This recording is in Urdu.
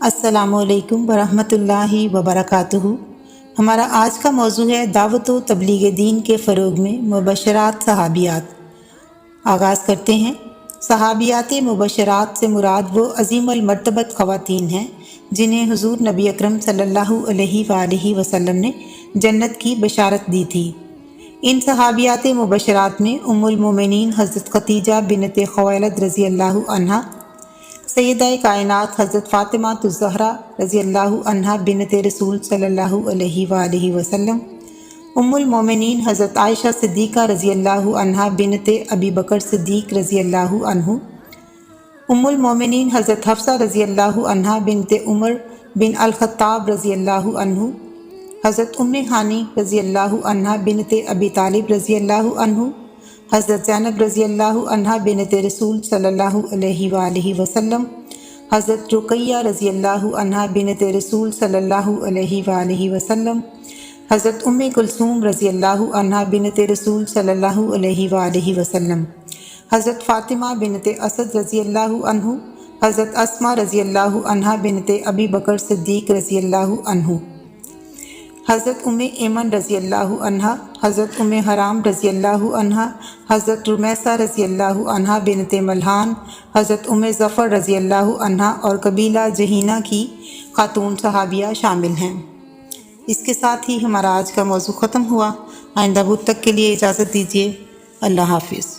السلام علیکم ورحمۃ اللہ وبرکاتہ۔ ہمارا آج کا موضوع ہے دعوت و تبلیغ دین کے فروغ میں مبشرات صحابیات۔ آغاز کرتے ہیں۔ صحابیات مبشرات سے مراد وہ عظیم المرتبت خواتین ہیں جنہیں حضور نبی اکرم صلی اللہ علیہ وآلہ وسلم نے جنت کی بشارت دی تھی۔ ان صحابیات مبشرات میں ام المومنین حضرت خدیجہ بنت خویلد رضی اللہ عنہا، سیدہ کائنات حضرت فاطمہ الزہرا رضی اللہ عنہا بنت رسول صلی اللہ علیہ وآلہ وسلم، ام المومنین حضرت عائشہ صدیقہ رضی اللہ عنہا بنت ابی بکر صدیق رضی اللہ عنہ، ام المومنین حضرت حفصہ رضی اللہ عنہا بنت عمر بن الخطاب رضی اللہ عنہ، حضرت ام ہانی رضی اللہ عنہا بنت ابی طالب رضی اللہ عنہ، حضرت زینب رضی اللہ عنہا بنت رسول صلی اللہ علیہ وآلہ وسلم، حضرت رقیہ رضی اللہ عنہا بنت رسول صلی اللہ علیہ وآلہ وسلم، حضرت ام کلثوم رضی اللہ عنہا بنت رسول صلی اللہ علیہ وآلہ وسلم، حضرت فاطمہ بنت اسد رضی اللہ عنہ، حضرت اسماء رضی اللہ عنہا بنت ابی بکر صدیق رضی اللہ عنہ، حضرت ام ایمن رضی اللہ عنہا، حضرت ام حرام رضی اللہ عنہا، حضرت رمیسہ رضی اللہ عنہا بنت ملحان، حضرت ام ظفر رضی اللہ عنہا اور قبیلہ جہینہ کی خاتون صحابیہ شامل ہیں۔ اس کے ساتھ ہی ہمارا آج کا موضوع ختم ہوا۔ آئندہ بدھ تک کے لیے اجازت دیجیے۔ اللہ حافظ۔